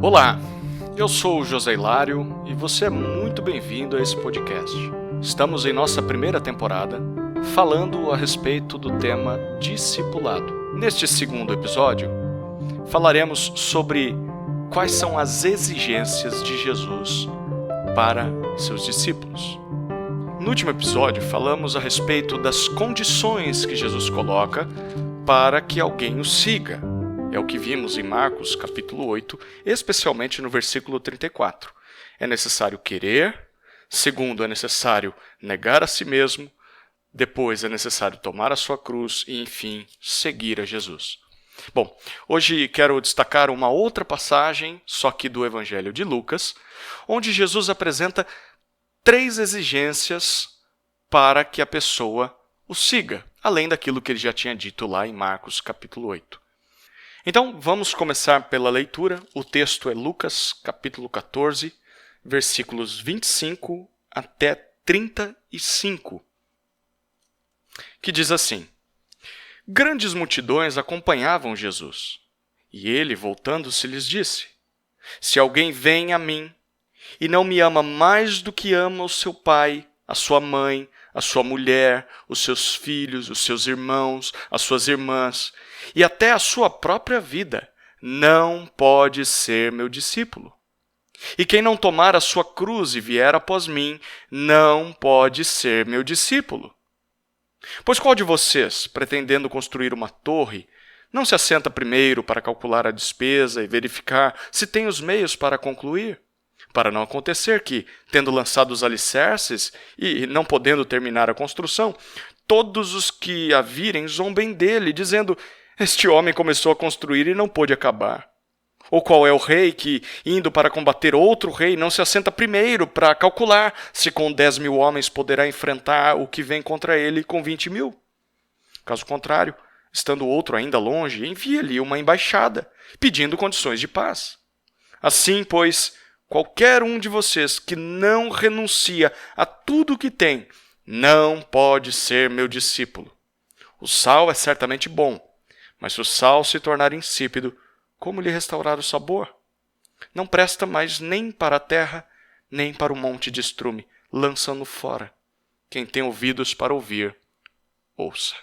Olá, eu sou o José Hilário e você é muito bem-vindo a esse podcast. Estamos em nossa primeira temporada falando a respeito do tema discipulado. Neste segundo episódio, falaremos sobre quais são as exigências de Jesus para seus discípulos. No último episódio, falamos a respeito das condições que Jesus coloca para que alguém o siga. É o que vimos em Marcos, capítulo 8, especialmente no versículo 34. É necessário querer, segundo, é necessário negar a si mesmo, depois é necessário tomar a sua cruz e, enfim, seguir a Jesus. Bom, hoje quero destacar uma outra passagem, só que do Evangelho de Lucas, onde Jesus apresenta 3 exigências para que a pessoa o siga, além daquilo que ele já tinha dito lá em Marcos, capítulo 8. Então, vamos começar pela leitura. O texto é Lucas, capítulo 14, versículos 25 até 35, que diz assim: Grandes multidões acompanhavam Jesus, e ele, voltando-se, lhes disse: Se alguém vem a mim e não me ama mais do que ama o seu pai, a sua mãe, a sua mulher, os seus filhos, os seus irmãos, as suas irmãs, e até a sua própria vida, não pode ser meu discípulo. E quem não tomar a sua cruz e vier após mim, não pode ser meu discípulo. Pois qual de vocês, pretendendo construir uma torre, não se assenta primeiro para calcular a despesa e verificar se tem os meios para concluir? Para não acontecer que, tendo lançado os alicerces e não podendo terminar a construção, todos os que a virem zombem dele, dizendo: Este homem começou a construir e não pôde acabar. Ou qual é o rei que, indo para combater outro rei, não se assenta primeiro para calcular se com 10.000 homens poderá enfrentar o que vem contra ele com 20.000? Caso contrário, estando outro ainda longe, envia-lhe uma embaixada, pedindo condições de paz. Assim, pois, qualquer um de vocês que não renuncia a tudo o que tem, não pode ser meu discípulo. O sal é certamente bom, mas se o sal se tornar insípido, como lhe restaurar o sabor? Não presta mais nem para a terra, nem para o monte de estrume, lança-no fora. Quem tem ouvidos para ouvir, ouça.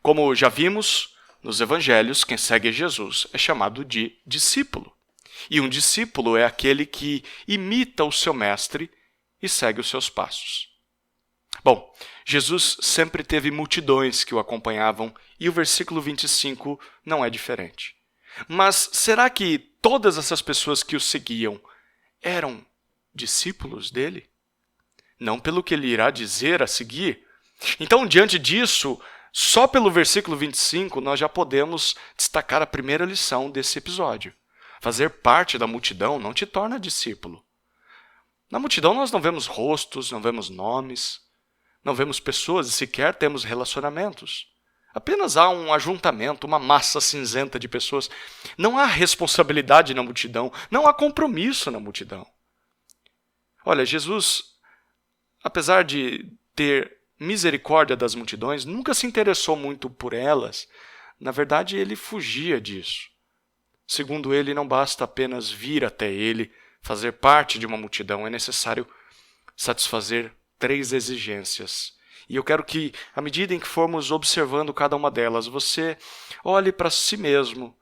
Como já vimos nos evangelhos, quem segue Jesus é chamado de discípulo. E um discípulo é aquele que imita o seu mestre e segue os seus passos. Bom, Jesus sempre teve multidões que o acompanhavam e o versículo 25 não é diferente. Mas será que todas essas pessoas que o seguiam eram discípulos dele? Não pelo que ele irá dizer a seguir. Então, diante disso, só pelo versículo 25 nós já podemos destacar a primeira lição desse episódio. Fazer parte da multidão não te torna discípulo. Na multidão nós não vemos rostos, não vemos nomes, não vemos pessoas e sequer temos relacionamentos. Apenas há um ajuntamento, uma massa cinzenta de pessoas. Não há responsabilidade na multidão, não há compromisso na multidão. Olha, Jesus, apesar de ter misericórdia das multidões, nunca se interessou muito por elas. Na verdade, ele fugia disso. Segundo ele, não basta apenas vir até ele, fazer parte de uma multidão, é necessário satisfazer 3 exigências. E eu quero que, à medida em que formos observando cada uma delas, você olhe para si mesmo,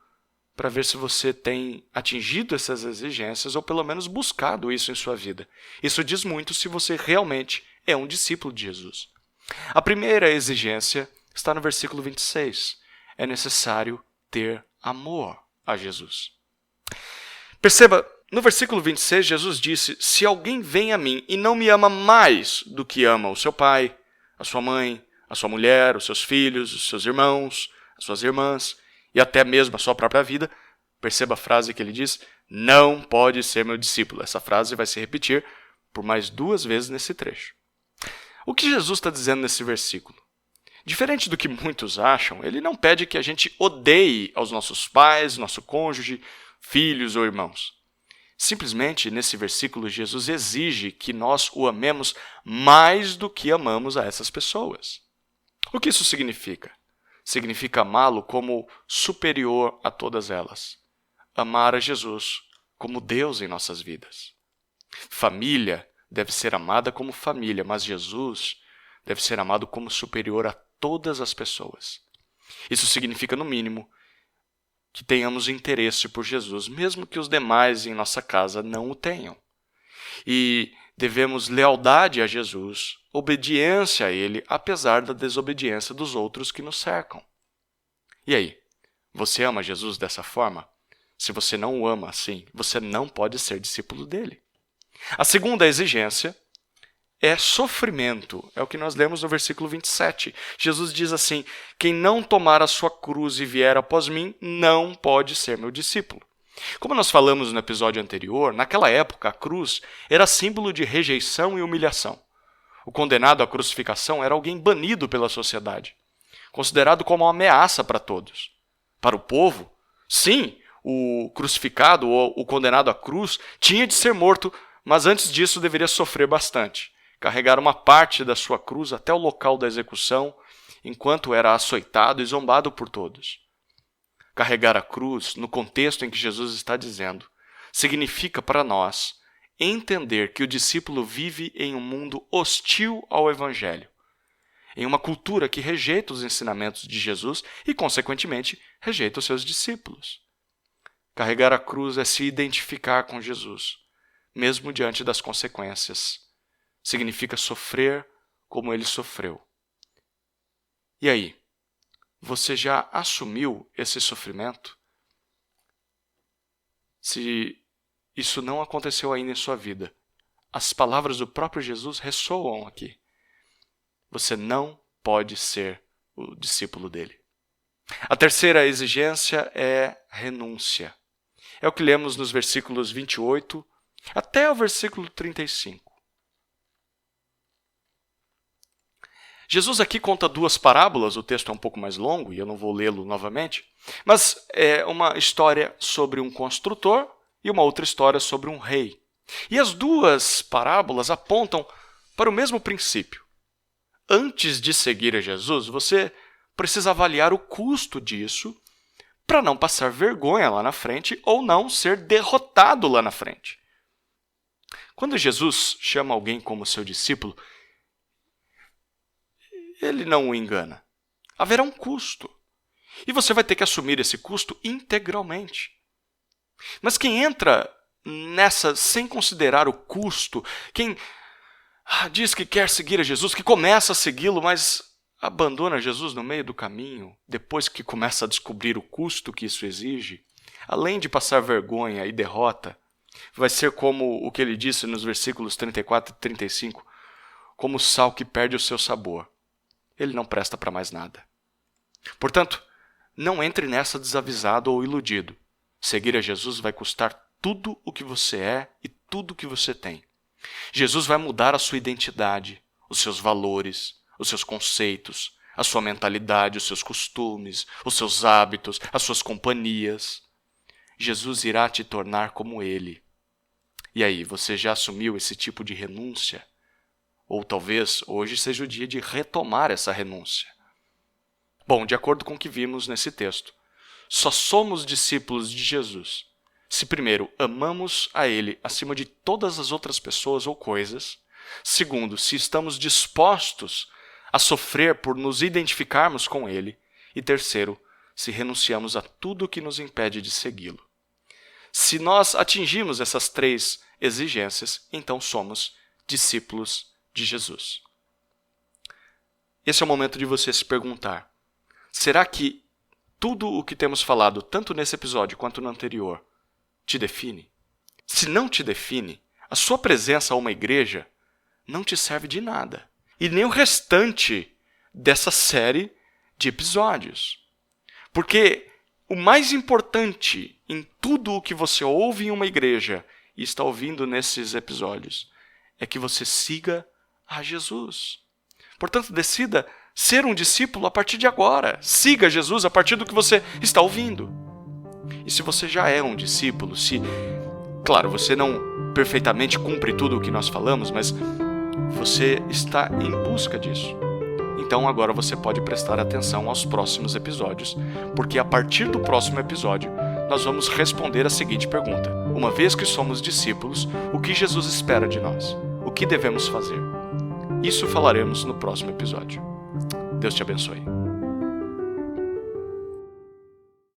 para ver se você tem atingido essas exigências ou pelo menos buscado isso em sua vida. Isso diz muito se você realmente é um discípulo de Jesus. A primeira exigência está no versículo 26. É necessário ter amor a Jesus. Perceba, no versículo 26, Jesus disse: Se alguém vem a mim e não me ama mais do que ama o seu pai, a sua mãe, a sua mulher, os seus filhos, os seus irmãos, as suas irmãs e até mesmo a sua própria vida, perceba a frase que ele diz: não pode ser meu discípulo. Essa frase vai se repetir por mais 2 vezes nesse trecho. O que Jesus está dizendo nesse versículo? Diferente do que muitos acham, ele não pede que a gente odeie aos nossos pais, nosso cônjuge, filhos ou irmãos. Simplesmente, nesse versículo, Jesus exige que nós o amemos mais do que amamos a essas pessoas. O que isso significa? Significa amá-lo como superior a todas elas. amar a Jesus como Deus em nossas vidas. Família deve ser amada como família, mas Jesus deve ser amado como superior a todas as pessoas. Isso significa, no mínimo, que tenhamos interesse por Jesus, mesmo que os demais em nossa casa não o tenham. E devemos lealdade a Jesus, obediência a Ele, apesar da desobediência dos outros que nos cercam. E aí, você ama Jesus dessa forma? Se você não o ama assim, você não pode ser discípulo dele. A segunda exigência é sofrimento. É o que nós lemos no versículo 27. Jesus diz assim: quem não tomar a sua cruz e vier após mim, não pode ser meu discípulo. Como nós falamos no episódio anterior, naquela época a cruz era símbolo de rejeição e humilhação. O condenado à crucificação era alguém banido pela sociedade, considerado como uma ameaça para todos. Para o povo, sim, o crucificado ou o condenado à cruz tinha de ser morto, mas antes disso deveria sofrer bastante. Carregar uma parte da sua cruz até o local da execução, enquanto era açoitado e zombado por todos. Carregar a cruz, no contexto em que Jesus está dizendo, significa para nós entender que o discípulo vive em um mundo hostil ao Evangelho, em uma cultura que rejeita os ensinamentos de Jesus e, consequentemente, rejeita os seus discípulos. Carregar a cruz é se identificar com Jesus, mesmo diante das consequências. Significa sofrer como ele sofreu. E aí, você já assumiu esse sofrimento? Se isso não aconteceu ainda em sua vida, as palavras do próprio Jesus ressoam aqui. Você não pode ser o discípulo dele. A terceira exigência é renúncia. É o que lemos nos versículos 28 até o versículo 35. Jesus aqui conta duas parábolas, o texto é um pouco mais longo e eu não vou lê-lo novamente, mas é uma história sobre um construtor e uma outra história sobre um rei. E as duas parábolas apontam para o mesmo princípio. Antes de seguir a Jesus, você precisa avaliar o custo disso para não passar vergonha lá na frente ou não ser derrotado lá na frente. Quando Jesus chama alguém como seu discípulo, ele não o engana. Haverá um custo. E você vai ter que assumir esse custo integralmente. Mas quem entra nessa sem considerar o custo, quem diz que quer seguir a Jesus, que começa a segui-lo, mas abandona Jesus no meio do caminho, depois que começa a descobrir o custo que isso exige, além de passar vergonha e derrota, vai ser como o que ele disse nos versículos 34 e 35, como o sal que perde o seu sabor. Ele não presta para mais nada. Portanto, não entre nessa desavisado ou iludido. Seguir a Jesus vai custar tudo o que você é e tudo o que você tem. Jesus vai mudar a sua identidade, os seus valores, os seus conceitos, a sua mentalidade, os seus costumes, os seus hábitos, as suas companhias. Jesus irá te tornar como Ele. E aí, você já assumiu esse tipo de renúncia? Ou talvez hoje seja o dia de retomar essa renúncia. Bom, de acordo com o que vimos nesse texto, só somos discípulos de Jesus se primeiro amamos a Ele acima de todas as outras pessoas ou coisas, segundo, se estamos dispostos a sofrer por nos identificarmos com Ele, e terceiro, se renunciamos a tudo que nos impede de segui-lo. Se nós atingimos essas três exigências, então somos discípulos de Jesus. Esse é o momento de você se perguntar: será que tudo o que temos falado, tanto nesse episódio quanto no anterior, te define? Se não te define, a sua presença a uma igreja não te serve de nada. E nem o restante dessa série de episódios. Porque o mais importante em tudo o que você ouve em uma igreja e está ouvindo nesses episódios é que você siga a Jesus. Portanto, decida ser um discípulo a partir de agora. Siga Jesus a partir do que você está ouvindo. E se você já é um discípulo, claro, você não perfeitamente cumpre tudo o que nós falamos, mas você está em busca disso. Então agora você pode prestar atenção aos próximos episódios, porque a partir do próximo episódio nós vamos responder a seguinte pergunta: uma vez que somos discípulos, o que Jesus espera de nós? O que devemos fazer? Isso falaremos no próximo episódio. Deus te abençoe.